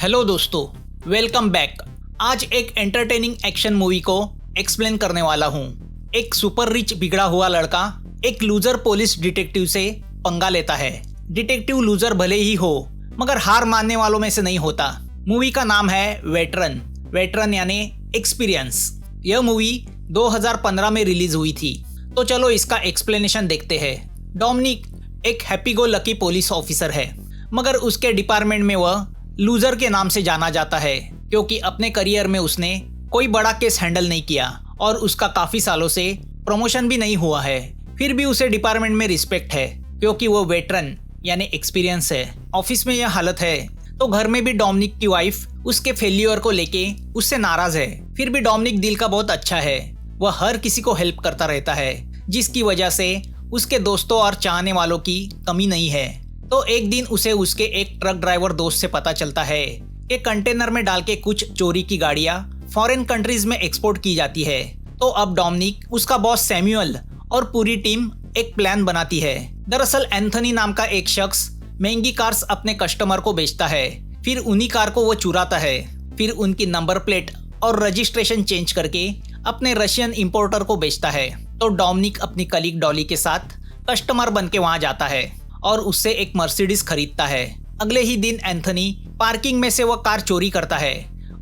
Hello दोस्तों, welcome back. आज एक एंटरटेनिंग एक्शन मूवी को एक्सप्लेन करने वाला हूँ। एक सुपर रिच बिगड़ा हुआ लड़का एक लूजर पुलिस डिटेक्टिव से पंगा लेता है। डिटेक्टिव लूजर भले ही हो मगर हार मानने वालों में से नहीं होता। मूवी का नाम है वेटरन। वेटरन यानी एक्सपीरियंस। यह मूवी 2015 में रिलीज हुई थी। तो चलो इसका एक्सप्लेनेशन देखते हैं। डोमिनिक एक happy go lucky police officer है, मगर उसके डिपार्टमेंट में वह लूजर के नाम से जाना जाता है क्योंकि अपने करियर में उसने कोई बड़ा केस हैंडल नहीं किया और उसका काफी सालों से प्रमोशन भी नहीं हुआ है। फिर भी उसे डिपार्टमेंट में रिस्पेक्ट है क्योंकि वो वेटरन यानी एक्सपीरियंस है। ऑफिस में यह हालत है तो घर में भी डोमिनिक की वाइफ उसके फेल्यूर को लेके उससे नाराज है। फिर भी डोमिनिक दिल का बहुत अच्छा है। वह हर किसी को हेल्प करता रहता है, जिसकी वजह से उसके दोस्तों और चाहने वालों की कमी नहीं है। तो एक दिन उसे उसके एक ट्रक ड्राइवर दोस्त से पता चलता है कि कंटेनर में डाल के कुछ चोरी की गाड़ियां फॉरेन कंट्रीज में एक्सपोर्ट की जाती है। तो अब डोमिनिक, उसका बॉस सैमुअल और पूरी टीम एक प्लान बनाती है। दरअसल एंथनी नाम का एक शख्स महंगी कार्स अपने कस्टमर को बेचता है, फिर उन्हीं कार को वो चुराता है, फिर उनकी नंबर प्लेट और रजिस्ट्रेशन चेंज करके अपने रशियन इंपोर्टर को बेचता है। तो डोमिनिक अपनी कलीग डॉली के साथ कस्टमर बन के वहां जाता है और उससे एक मर्सिडीज खरीदता है। अगले ही दिन एंथनी पार्किंग में से वह कार चोरी करता है।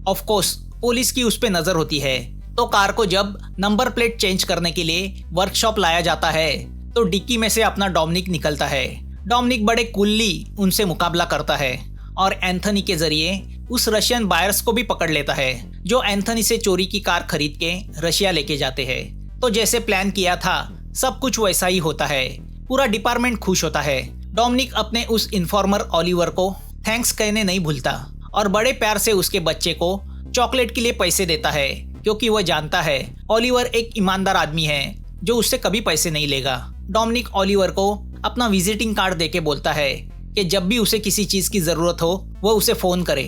ऑफ कोर्स पुलिस की उस पे नजर होती है। तो कार को जब नंबर प्लेट चेंज करने के लिए वर्कशॉप लाया जाता है तो डिक्की में से अपना डोमिनिक निकलता है। डोमिनिक बड़े कूली उनसे मुकाबला करता है और एंथनी के जरिए उस रशियन बायर्स को भी पकड़ लेता है जो एंथनी से चोरी की कार खरीद के रशिया लेके जाते हैं। तो जैसे प्लान किया था सब कुछ वैसा ही होता है। पूरा डिपार्टमेंट खुश होता है। डोमिनिक अपने उस इन्फॉर्मर ओलिवर को थैंक्स कहने नहीं भूलता और बड़े प्यार से उसके बच्चे को चॉकलेट के लिए पैसे देता है क्योंकि वह जानता है ओलिवर एक ईमानदार आदमी है जो उससे कभी पैसे नहीं लेगा। डोमिनिक ओलिवर को अपना विजिटिंग कार्ड देके बोलता है कि जब भी उसे किसी चीज की जरूरत हो वो उसे फोन करे।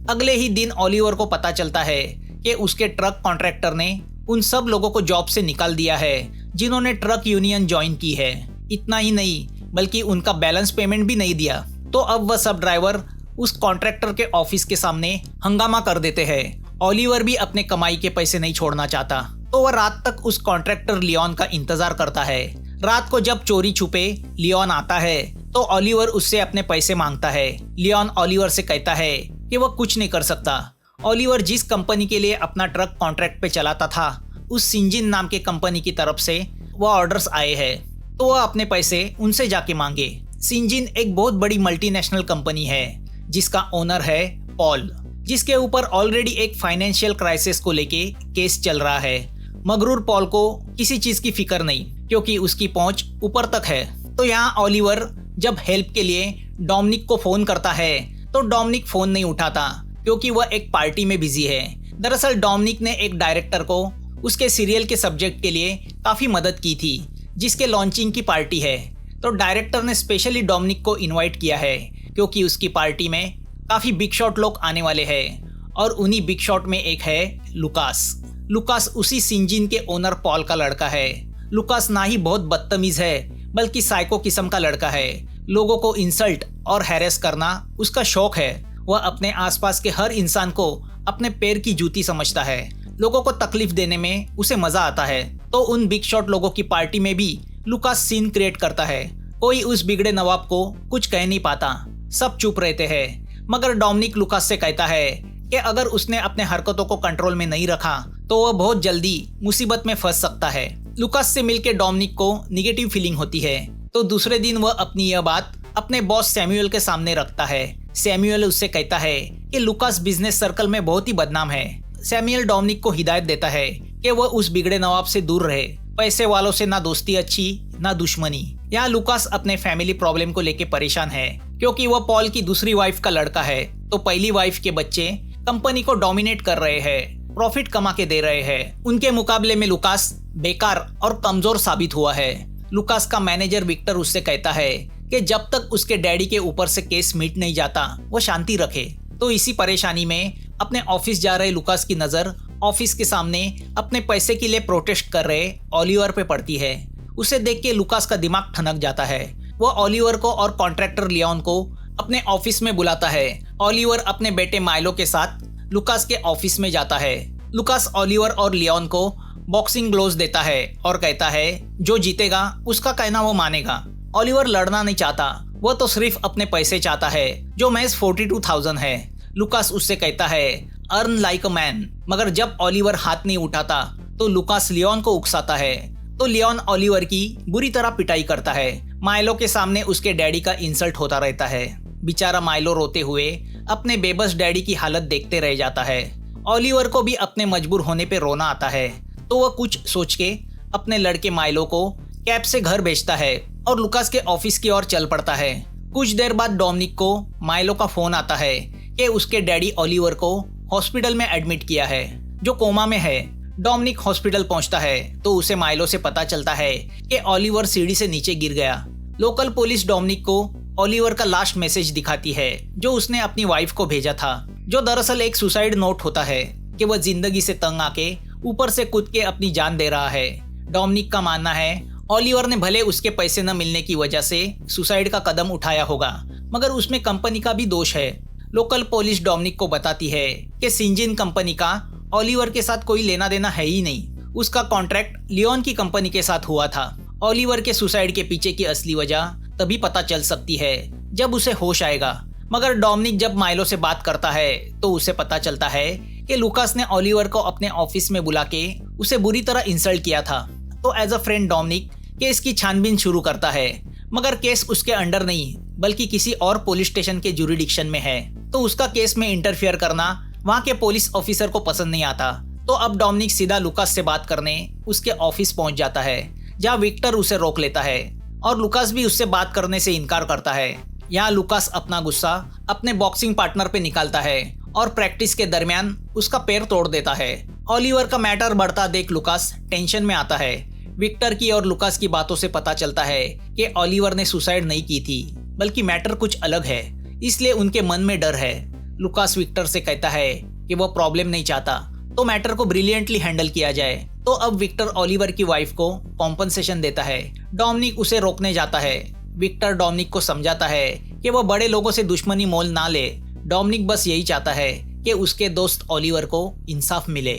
अगले ही दिन ओलिवर को पता चलता है कि उसके ट्रक कॉन्ट्रैक्टर ने उन सब लोगों को जॉब से निकाल दिया है जिन्होंने ट्रक यूनियन ज्वाइन की है। इतना ही नहीं बल्कि उनका बैलेंस पेमेंट भी नहीं दिया। तो अब वह सब ड्राइवर उस कॉन्ट्रैक्टर के ऑफिस के सामने हंगामा कर देते हैं। ओलिवर भी अपने कमाई के पैसे नहीं छोड़ना चाहता तो वह रात तक उस कॉन्ट्रैक्टर लियोन का इंतजार करता है। रात को जब चोरी छुपे लियोन आता है तो ओलिवर उससे अपने पैसे मांगता है। लियोन ओलिवर से कहता है कि वह कुछ नहीं कर सकता। ओलिवर जिस कंपनी के लिए अपना ट्रक कॉन्ट्रैक्ट पे चलाता था उस सिंजिन नाम के कंपनी की तरफ से वह ऑर्डर्स आए हैं तो वह अपने पैसे उनसे जाके मांगे। सिंजिन एक बहुत बड़ी मल्टीनेशनल कंपनी है जिसका ओनर है पॉल, जिसके ऊपर ऑलरेडी एक फाइनेंशियल क्राइसिस को लेके केस चल रहा है। मगरूर पॉल को किसी चीज की फिक्र नहीं क्योंकि उसकी पहुंच ऊपर तक है। तो यहाँ ओलिवर जब हेल्प के लिए डोमिनिक को फोन करता है तो डोमिनिक फोन नहीं उठाता क्योंकि वह एक पार्टी में बिजी है। दरअसल डोमिनिक ने एक डायरेक्टर को उसके सीरियल के सब्जेक्ट के लिए काफी मदद की थी जिसके लॉन्चिंग की पार्टी है। तो डायरेक्टर ने स्पेशली डोमिनिक को इनवाइट किया है क्योंकि उसकी पार्टी में काफी बिग शॉट लोग आने वाले हैं और उन्हीं बिग शॉट में एक है लुकास। लुकास उसी सिंजिन के ओनर पॉल का लड़का है। लुकास ना ही बहुत बदतमीज है बल्कि साइको किस्म का लड़का है। लोगों को इंसल्ट और हैरेस करना उसका शौक है। वह अपने आसपास के हर इंसान को अपने पैर की जूती समझता है। लोगों को तकलीफ देने में उसे मजा आता है। तो उन बिग शॉट लोगों की पार्टी में भी लुकास सीन क्रिएट करता है। कोई उस बिगड़े नवाब को कुछ कह नहीं पाता, सब चुप रहते हैं। मगर डोमिनिक लुकास से कहता है कि अगर उसने अपने हरकतों को कंट्रोल में नहीं रखा तो वह बहुत जल्दी मुसीबत में फंस सकता है। लुकास से मिलकर डोमिनिक को निगेटिव फीलिंग होती है। तो दूसरे दिन वह अपनी यह बात अपने बॉस सैमुअल के सामने रखता है। सैमुअल उससे कहता है कि लुकास बिजनेस सर्कल में बहुत ही बदनाम है। सैमुअल डोमिनिक को हिदायत देता है कि वह उस बिगड़े नवाब से दूर रहे। पैसे वालों से ना दोस्ती अच्छी ना दुश्मनी। यहाँ लुकास अपने फैमिली प्रॉब्लम को लेके परेशान है क्योंकि वह पॉल की दूसरी वाइफ का लड़का है। तो पहली वाइफ के बच्चे कंपनी को डोमिनेट कर रहे हैं, प्रॉफिट कमा के दे रहे हैं। उनके मुकाबले में लुकास बेकार और कमजोर साबित हुआ है। लुकास का मैनेजर विक्टर उससे कहता है कि जब तक उसके डैडी के ऊपर से केस मिट नहीं जाता वो शांति रखे। तो इसी परेशानी में अपने ऑफिस जा रहे लुकास की नजर ऑफिस के सामने अपने पैसे के लिए प्रोटेस्ट कर रहे ओलिवर पे पड़ती है। उसे देख के लुकास का दिमाग ठनक जाता है। वह ओलिवर को और कॉन्ट्रैक्टर लियोन को अपने ऑफिस में बुलाता है। ओलिवर अपने बेटे माइलो के साथ लुकास के ऑफिस में जाता है। लुकास ओलिवर और लियोन को बॉक्सिंग ग्लोव्स देता है और कहता है जो जीतेगा उसका कहना वो मानेगा। ओलिवर लड़ना नहीं चाहता, वो तो सिर्फ अपने पैसे चाहता है जो महज 42,000 है। लुकास उससे कहता है अर्न लाइक अ मैन, मगर जब ओलिवर हाथ नहीं उठाता तो लुकास लियोन को उकसाता है। तो लियोन ओलिवर की बुरी तरह पिटाई करता है। माइलो के सामने उसके डैडी का इंसल्ट होता रहता है। बेचारा माइलो रोते हुए अपने बेबस डैडी की हालत देखते रह जाता है। ओलिवर को भी अपने मजबूर होने पे रोना आता है, तो वह कुछ सोच के अपने लड़के माइलो को कैब से घर भेजता है और लुकास के ऑफिस की ओर चल पड़ता है। कुछ देर बाद डोमिनिक को माइलो का फोन आता है कि उसके डैडी ओलिवर को हॉस्पिटल में एडमिट किया है, जो कोमा में है। डोमिनिक हॉस्पिटल पहुंचता है तो उसे माइलो से पता चलता है कि ओलिवर सीढ़ी से नीचे गिर गया। लोकल पुलिस डोमिनिक को ओलिवर का लास्ट मैसेज दिखाती है जो उसने अपनी वाइफ को भेजा था, जो दरअसल एक सुसाइड नोट होता है कि वह जिंदगी से तंग आके ऊपर से कूद के अपनी जान दे रहा है। डोमिनिक का मानना है ओलिवर ने भले उसके पैसे न मिलने की वजह से सुसाइड का कदम उठाया होगा, मगर उसमें कंपनी का भी दोष है। लोकल पुलिस डोमिनिक को बताती है कि सिंजिन कंपनी का ओलिवर के साथ कोई लेना देना है ही नहीं। उसका कॉन्ट्रैक्ट लियोन की कंपनी के साथ हुआ था। ओलिवर के सुसाइड के पीछे की असली वजह तभी पता चल सकती है जब उसे होश आएगा। मगर डोमिनिक जब माइलो से बात करता है तो उसे पता चलता है कि लुकास ने ओलिवर को अपने ऑफिस में बुला के उसे बुरी तरह इंसल्ट किया था। तो as a friend Dominic case की छानबीन शुरू करता है, मगर केस उसके अंडर नहीं बल्कि किसी और पुलिस स्टेशन के जुरिडिक्शन में है। तो उसका केस में इंटरफियर करना वहाँ के पुलिस ऑफिसर को पसंद नहीं आता। तो अब डोमिनिक सीधा लुकास से बात करने उसके ऑफिस पहुंच जाता है, जहाँ विक्टर उसे रोक लेता है और लुकास भी उससे बात करने से इनकार करता है। यहाँ लुकास अपना गुस्सा अपने बॉक्सिंग पार्टनर पे निकालता है और प्रैक्टिस के दरमियान उसका पैर तोड़ देता है। ओलिवर का मैटर बढ़ता देख लुकास टेंशन में आता है। विक्टर की और लुकास की बातों से पता चलता है कि ओलिवर ने सुसाइड नहीं की थी, बल्कि मैटर कुछ अलग है, इसलिए उनके मन में डर है। लुकास विक्टर से कहता है कि वह प्रॉब्लम नहीं चाहता, तो मैटर को ब्रिलियंटली हैंडल किया जाए। तो अब विक्टर ओलिवर की वाइफ को कॉम्पनसेशन देता है। डोमिनिक उसे रोकने जाता है। विक्टर डोमिनिक को समझाता है कि वह बड़े लोगों से दुश्मनी मोल ना ले। डोमिनिक बस यही चाहता है कि उसके दोस्त ओलिवर को इंसाफ मिले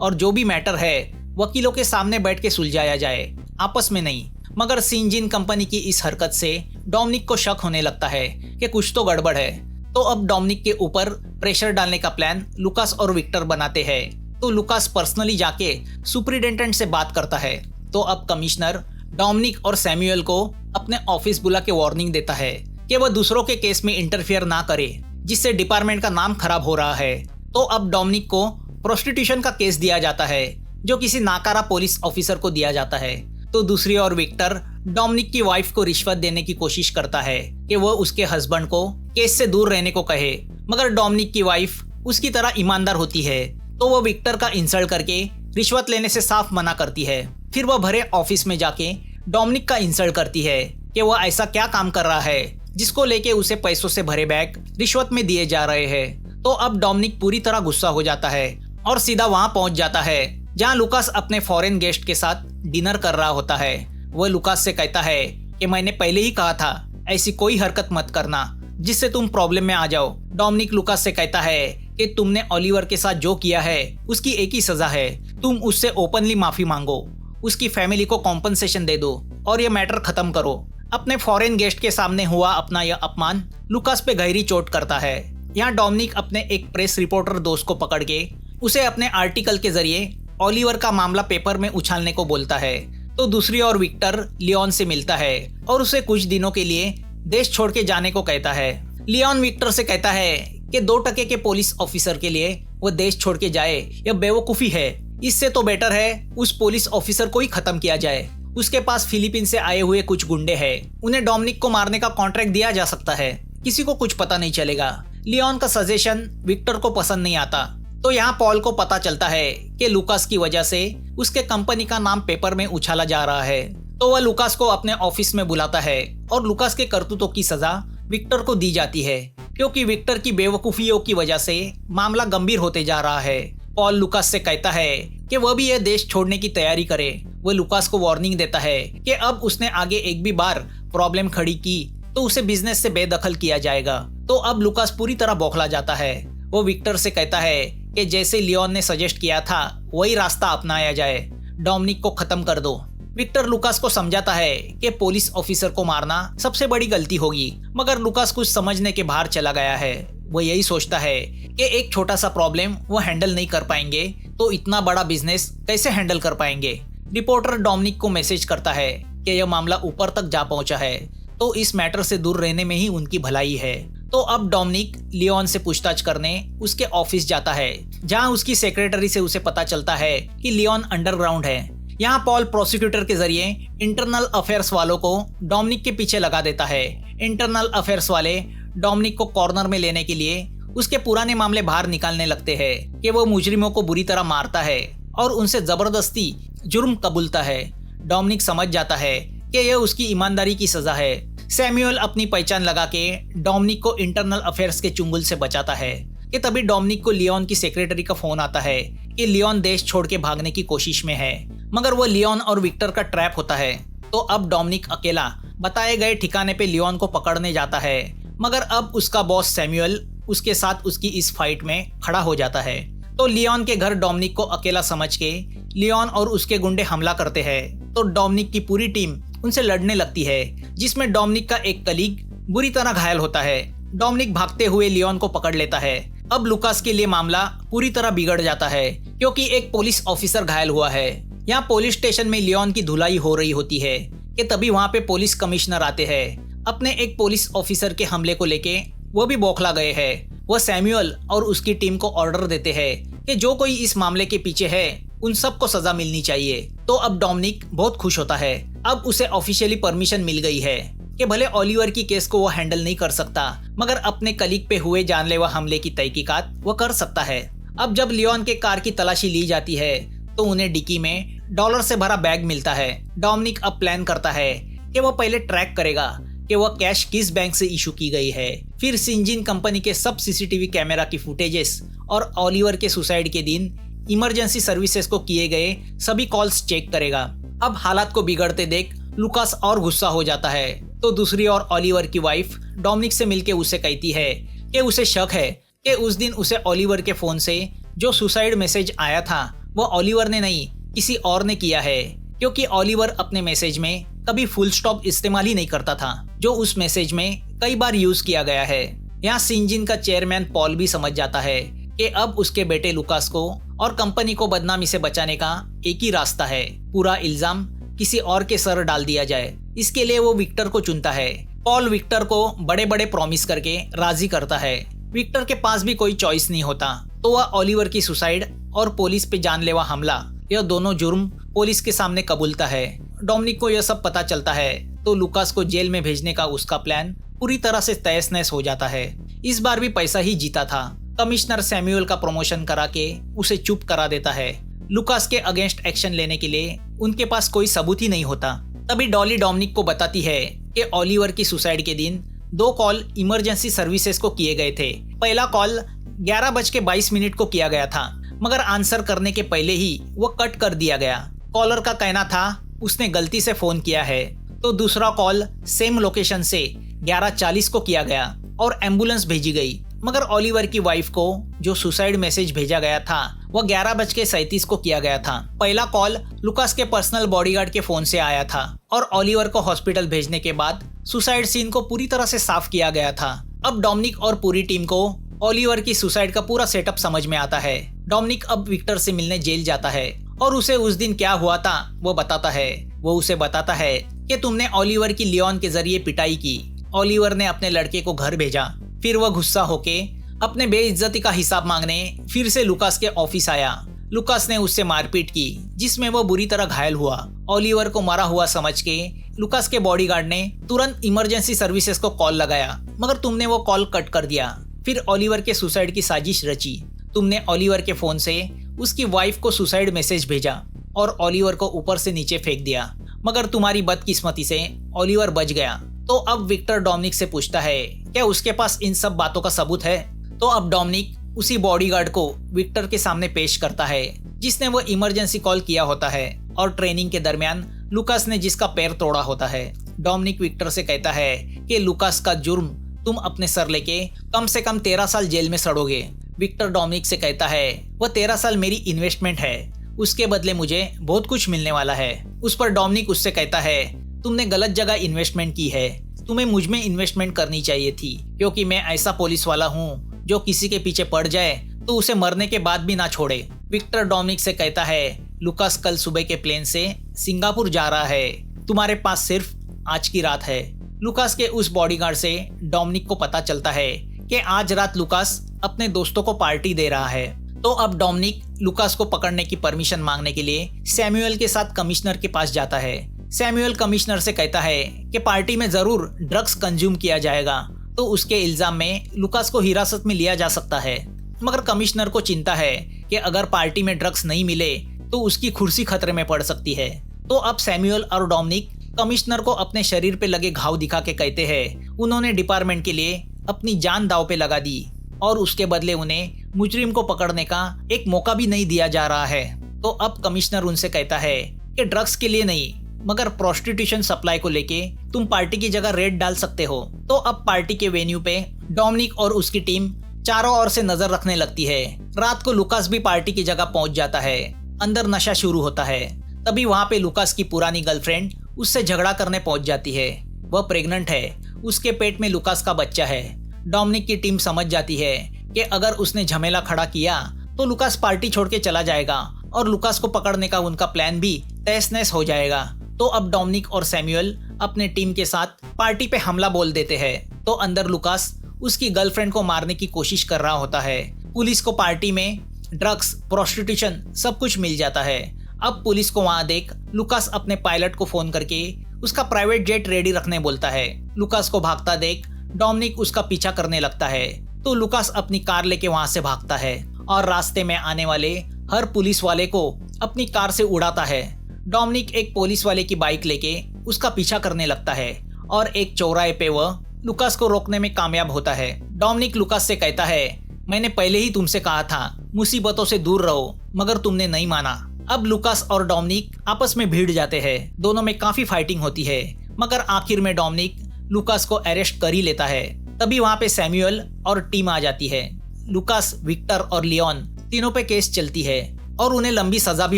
और जो भी मैटर है वकीलों के सामने बैठ के सुलझाया जाए, आपस में नहीं। मगर सिंजिन कंपनी की इस हरकत से डोमिनिक को शक होने लगता है कि कुछ तो गड़बड़ है। तो अब डोमिनिक के ऊपर प्रेशर डालने का प्लान लुकास और विक्टर बनाते हैं। तो लुकास पर्सनली जाके सुपरिटेंडेंट से बात करता है। तो अब कमिश्नर डोमिनिक और सैमुअल को अपने ऑफिस बुला के वार्निंग देता है कि वह दूसरों के केस में इंटरफियर ना करे, जिससे डिपार्टमेंट का नाम खराब हो रहा है। तो अब डोमिनिक को प्रोस्टिट्यूशन का केस दिया जाता है, जो किसी नाकारा पुलिस ऑफिसर को दिया जाता है। तो दूसरी ओर विक्टर डोमिनिक की वाइफ को रिश्वत देने की कोशिश करता है कि वह उसके हस्बैंड को केस से दूर रहने को कहे, मगर डोमिनिक की वाइफ उसकी तरह ईमानदार होती है। तो वह विक्टर का इंसल्ट करके रिश्वत लेने से साफ मना करती है। फिर वह भरे ऑफिस में जाके डोमिनिक का इंसल्ट करती है कि वह ऐसा क्या काम कर रहा है जिसको लेके उसे पैसों से भरे बैग रिश्वत में दिए जा रहे हैं। तो अब डोमिनिक पूरी तरह गुस्सा हो जाता है और सीधा वहां पहुंच जाता है जहां लुकास अपने फॉरेन गेस्ट के साथ डिनर कर रहा होता है। वह लुकास से कहता है कि मैंने पहले ही कहा था ऐसी कोई हरकत मत करना जिससे तुम प्रॉब्लम में आ जाओ। डोमिनिक लुकास से कहता है कि तुमने ओलिवर के साथ जो किया है उसकी एक ही सजा है, तुम उससे ओपनली माफी मांगो, उसकी फैमिली को कॉम्पनसेशन दे दो और ये मैटर खत्म करो। अपने फॉरेन गेस्ट के सामने हुआ अपना यह अपमान लुकास पे गहरी चोट करता है। यहाँ डोमिनिक अपने एक प्रेस रिपोर्टर दोस्त को पकड़ के उसे अपने आर्टिकल के जरिए ओलिवर का मामला पेपर में उछालने को बोलता है। तो दूसरी ओर विक्टर लियोन से मिलता है और उसे कुछ दिनों के लिए देश छोड़ के जाने को कहता है। लियोन विक्टर से कहता है कि 2% के पुलिस ऑफिसर के लिए वो देश छोड़ के जाए, यह बेवकूफी है। इससे तो बेटर है उस पुलिस ऑफिसर को ही खत्म किया जाए। उसके पास फिलीपीन से आए हुए कुछ गुंडे हैं, उन्हें डोमिनिक को मारने का कॉन्ट्रैक्ट दिया जा सकता है, किसी को कुछ पता नहीं चलेगा। लियोन का सजेशन विक्टर को पसंद नहीं आता। तो यहाँ पॉल को पता चलता है कि लुकास की वजह से उसके कंपनी का नाम पेपर में उछाला जा रहा है। तो वह लुकास को अपने ऑफिस में बुलाता है और लुकास के करतूतों की सजा विक्टर को दी जाती है, क्योंकि विक्टर की बेवकूफियों की वजह से मामला गंभीर होते जा रहा है। पॉल लुकास से कहता है कि वह भी यह देश छोड़ने की तैयारी करे। वह लुकास को वार्निंग देता है कि अब उसने आगे एक भी बार प्रॉब्लम खड़ी की तो उसे बिजनेस से बेदखल किया जाएगा। तो अब लुकास पूरी तरह बौखला जाता है। वो विक्टर से कहता है कि जैसे लियोन ने सजेस्ट किया था वही रास्ता अपनाया जाए, डोमिनिक को खत्म कर दो। विक्टर लुकास को समझाता है कि पुलिस ऑफिसर को मारना सबसे बड़ी गलती होगी, मगर लुकास कुछ समझने के बाहर चला गया है। वो यही सोचता है कि एक छोटा सा प्रॉब्लम वो हैंडल नहीं कर पाएंगे तो इतना बड़ा बिजनेस कैसे हैंडल कर पाएंगे। रिपोर्टर डोमिनिक को मैसेज करता है कि यह मामला ऊपर तक जा पहुंचा है, तो इस मैटर से दूर रहने में ही उनकी भलाई है। तो अब डोमिनिक लियोन से पूछताछ करने उसके ऑफिस जाता है, जहां उसकी सेक्रेटरी से उसे पता चलता है कि लियोन अंडरग्राउंड है। यहाँ पॉल प्रोसिक्यूटर के जरिए इंटरनल अफेयर्स वालों को डोमिनिक के पीछे लगा देता है। इंटरनल अफेयर्स वाले डोमिनिक को कॉर्नर में लेने के लिए उसके पुराने मामले बाहर निकालने लगते हैं कि वो मुजरिमों को बुरी तरह मारता है और उनसे जबरदस्ती जुर्म कबूलता है। डोमिनिक समझ जाता है कि यह उसकी ईमानदारी की सजा है। सैमुअल अपनी पहचान लगा के डोमिनिक को इंटरनल अफेयर्स के चुंगल से बचाता है कि तभी डोमिनिक को लियोन की सेक्रेटरी का फोन आता है कि लियोन देश छोड़ के भागने की कोशिश में है, मगर वो लियोन और विक्टर का ट्रैप होता है। तो अब डोमिनिक अकेला बताए गए ठिकाने पे लियोन को पकड़ने जाता है, मगर अब उसका बॉस सैमुअल उसके साथ उसकी इस फाइट में खड़ा हो जाता है। तो लियोन के घर डोमिनिक को अकेला समझ के लियोन और उसके गुंडे हमला करते हैं। तो डोमिनिक की पूरी टीम उनसे लड़ने लगती है, जिसमें डोमिनिक का एक कलीग बुरी तरह घायल होता है। डोमिनिक भागते हुए लियोन को पकड़ लेता है। अब लुकास के लिए मामला पूरी तरह बिगड़ जाता है, क्योंकि एक पुलिस ऑफिसर घायल हुआ है। यहाँ पुलिस स्टेशन में लियोन की धुलाई हो रही होती है कि तभी वहाँ पे पुलिस कमिश्नर आते हैं। अपने एक पुलिस ऑफिसर के हमले को लेके वो भी बौखला गए हैं। वो सैमुअल और उसकी टीम को ऑर्डर देते हैं कि जो कोई इस मामले के पीछे है उन सबको सजा मिलनी चाहिए। तो अब डोमिनिक बहुत खुश होता है। अब उसे ऑफिशियली परमिशन मिल गई है कि भले ओलिवर की केस को वो हैंडल नहीं कर सकता, मगर अपने कलीग पे हुए जानलेवा हमले की तहकीकात वो कर सकता है। अब जब लियोन के कार की तलाशी ली जाती है तो उन्हें डिक्की में डॉलर से भरा बैग मिलता है। डोमिनिक अब प्लान करता है कि वो पहले ट्रैक करेगा कि वह कैश किस बैंक से इशू की गई है, फिर सिंजिन कंपनी के सब सीसीटीवी कैमरा की फुटेजेस और ओलिवर के सुसाइड के दिन इमरजेंसी सर्विसेज को किए गए सभी कॉल्स चेक करेगा। अब हालात को बिगड़ते देख लुकास और गुस्सा हो जाता है। तो दूसरी ओर ओलिवर की वाइफ डोमिनिक से मिलकर उसे कहती है कि उसे शक है कि उस दिन उसे ओलिवर के फोन से जो सुसाइड मैसेज आया था वो ओलिवर ने नहीं किसी और ने किया है, क्योंकि ओलिवर अपने मैसेज में कभी फुल स्टॉप इस्तेमाल ही नहीं करता था, जो उस मैसेज में कई बार यूज किया गया है। यहाँ सिंजिन का चेयरमैन पॉल भी समझ जाता है कि अब उसके बेटे लुकास को और कंपनी को बदनामी से बचाने का एक ही रास्ता है, पूरा इल्जाम किसी और के सर डाल दिया जाए। इसके लिए वो विक्टर को चुनता है। पॉल विक्टर को बड़े बड़े प्रॉमिस करके राजी करता है। विक्टर के पास भी कोई चॉइस नहीं होता, तो वह ओलिवर की सुसाइड और पुलिस पे जानलेवा हमला, यह दोनों जुर्म पुलिस के सामने कबूलता है। डोमिनिक को यह सब पता चलता है तो लुकास को जेल में भेजने का उसका प्लान पूरी तरह से तहस नहस हो जाता है। इस बार भी पैसा ही जीता था। कमिश्नर सैमुअल का प्रमोशन करा के उसे चुप करा देता है। लुकास के अगेंस्ट एक्शन लेने के लिए उनके पास कोई सबूत ही नहीं होता। तभी डॉली डोमिनिक को बताती है कि ओलिवर की सुसाइड के दिन 2 कॉल इमरजेंसी सर्विसेज को किए गए थे। पहला कॉल 11:22 को किया गया था, मगर आंसर करने के पहले ही वो कट कर दिया गया। कॉलर का कहना था उसने गलती से फोन किया है। तो दूसरा कॉल सेम लोकेशन से 11:40 को किया गया और एम्बुलेंस भेजी गई, मगर ओलिवर की वाइफ को जो सुसाइड मैसेज भेजा गया था वह 11:37 को किया गया था। पहला कॉल लुकास के पर्सनल बॉडीगार्ड के फोन से आया था और ओलिवर को हॉस्पिटल भेजने के बाद सुसाइड सीन को पूरी तरह से साफ किया गया था। अब डोमिनिक और पूरी टीम को ओलिवर की सुसाइड का पूरा सेटअप समझ में आता है। डोमिनिक अब विक्टर से मिलने जेल जाता है और उसे उस दिन क्या हुआ था वो बताता है। वो उसे बताता है कि तुमने ओलिवर की लियोन के जरिए पिटाई की। ओलिवर ने अपने लड़के को घर भेजा। फिर वह गुस्सा होके अपने बेइज्जती का हिसाब मांगने फिर से लुकास के ऑफिस आया। लुकास ने उससे मारपीट की, जिसमें वो बुरी तरह घायल हुआ। ओलिवर को मरा हुआ समझ के लुकास के बॉडीगार्ड ने तुरंत इमरजेंसी सर्विसेज को कॉल लगाया, मगर तुमने वो कॉल कट कर दिया। फिर ओलिवर के सुसाइड की साजिश रची। तुमने ओलिवर के फोन से उसकी वाइफ को सुसाइड मैसेज भेजा और ओलिवर को ऊपर से नीचे फेंक दिया, मगर तुम्हारी बदकिस्मती से ओलिवर बच गया। तो अब विक्टर डोमिनिक से पूछता है क्या उसके पास इन सब बातों का सबूत है। तो अब डोमिनिक उसी बॉडीगार्ड को विक्टर के सामने पेश करता है जिसने वो इमरजेंसी कॉल किया होता है और ट्रेनिंग के दरमियान लुकास ने जिसका पैर तोड़ा होता है। डोमिनिक विक्टर से कहता है कि लुकास का जुर्म तुम अपने सर लेके कम से कम 13 साल जेल में सड़ोगे। विक्टर डोमिनिक से कहता है वह 13 साल मेरी इन्वेस्टमेंट है, उसके बदले मुझे बहुत कुछ मिलने वाला है। उस पर डोमिनिक उससे कहता है तुमने गलत जगह इन्वेस्टमेंट की है, तुम्हें मुझ में इन्वेस्टमेंट करनी चाहिए थी, क्योंकि मैं ऐसा पुलिस वाला हूँ जो किसी के पीछे पड़ जाए तो उसे मरने के बाद भी ना छोड़े। विक्टर डोमिनिक से कहता है लुकास कल सुबह के प्लेन से सिंगापुर जा रहा है, तुम्हारे पास सिर्फ आज की रात है। लुकास के उस बॉडीगार्ड से डोमिनिक को पता चलता है कि आज रात लुकास अपने दोस्तों को पार्टी दे रहा है। तो अब डोमिनिक लुकास को पकड़ने की परमिशन मांगने के लिए सैमुअल के साथ कमिश्नर के पास जाता है। सैमुअल कमिश्नर से कहता है कि पार्टी में जरूर ड्रग्स कंज्यूम किया जाएगा, तो उसके इल्जाम में लुकास को हिरासत में लिया जा सकता है। मगर कमिश्नर को चिंता है कि अगर पार्टी में ड्रग्स नहीं मिले तो उसकी कुर्सी खतरे में पड़ सकती है। तो अब सैमुअल और डोमिनिक कमिश्नर को अपने शरीर पे लगे घाव दिखा के कहते हैं उन्होंने डिपार्टमेंट के लिए अपनी जान दांव पे लगा दी और उसके बदले उन्हें मुजरिम को पकड़ने का एक मौका भी नहीं दिया जा रहा है। तो अब कमिश्नर उनसे कहता है कि ड्रग्स के लिए नहीं मगर प्रोस्टिट्यूशन सप्लाई को लेके तुम पार्टी की जगह रेड डाल सकते हो। तो अब पार्टी के वेन्यू पे डोमिनिक और उसकी टीम चारों ओर से नजर रखने लगती है। रात को लुकास भी पार्टी की जगह पहुंच जाता है। अंदर नशा शुरू होता है। तभी वहां पे लुकास की पुरानी गर्लफ्रेंड उससे झगड़ा करने पहुंच जाती है। वह प्रेग्नेंट है, उसके पेट में लुकास का बच्चा है। डोमिनिक की टीम समझ जाती है कि अगर उसने झमेला खड़ा किया तो लुकास पार्टी छोड़ के चला जाएगा और लुकास को पकड़ने का उनका प्लान भी तहस-नहस हो जाएगा। तो अब डोमिनिक और सैमुअल अपने टीम के साथ पार्टी पे हमला बोल देते हैं। तो अंदर लुकास उसकी गर्लफ्रेंड को मारने की कोशिश कर रहा होता है। पुलिस को पार्टी में ड्रग्स, प्रोस्टिट्यूशन सब कुछ मिल जाता है। अब पुलिस को वहां देख लुकास अपने पायलट को फोन करके उसका प्राइवेट जेट रेडी रखने बोलता है। लुकास को भागता देख डोमिनिक उसका पीछा करने लगता है। तो लुकास अपनी कार लेके वहां से भागता है और रास्ते में आने वाले हर पुलिस वाले को अपनी कार से उड़ाता है। डोमिनिक एक पुलिस वाले की बाइक लेके उसका पीछा करने लगता है और एक चौराहे पे वह लुकास को रोकने में कामयाब होता है। डोमिनिक लुकास से कहता है मैंने पहले ही तुमसे कहा था मुसीबतों से दूर रहो, मगर तुमने नहीं माना। अब लुकास और डोमिनिक आपस में भिड़ जाते हैं। दोनों में काफी फाइटिंग होती है, मगर आखिर में डोमिनिक लुकास को अरेस्ट कर ही लेता है। तभी वहां पे सैमुअल और टीम आ जाती है। लुकास, विक्टर और लियोन तीनों पे केस चलती है और उन्हें लंबी सजा भी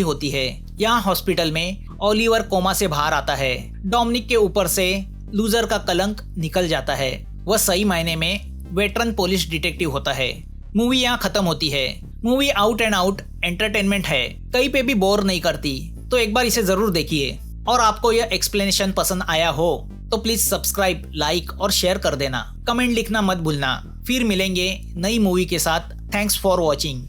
होती है। यहाँ हॉस्पिटल में ओलिवर कोमा से बाहर आता है। डोमिनिक के ऊपर से लूजर का कलंक निकल जाता है। वह सही मायने में वेटरन पुलिस डिटेक्टिव होता है। मूवी यहाँ खत्म होती है। Movie out and out entertainment है, कहीं पे भी बोर नहीं करती, तो एक बार इसे जरूर देखिए। और आपको यह एक्सप्लेनेशन पसंद आया हो तो प्लीज सब्सक्राइब, लाइक और शेयर कर देना। कमेंट लिखना मत भूलना। फिर मिलेंगे नई मूवी के साथ। Thanks for watching.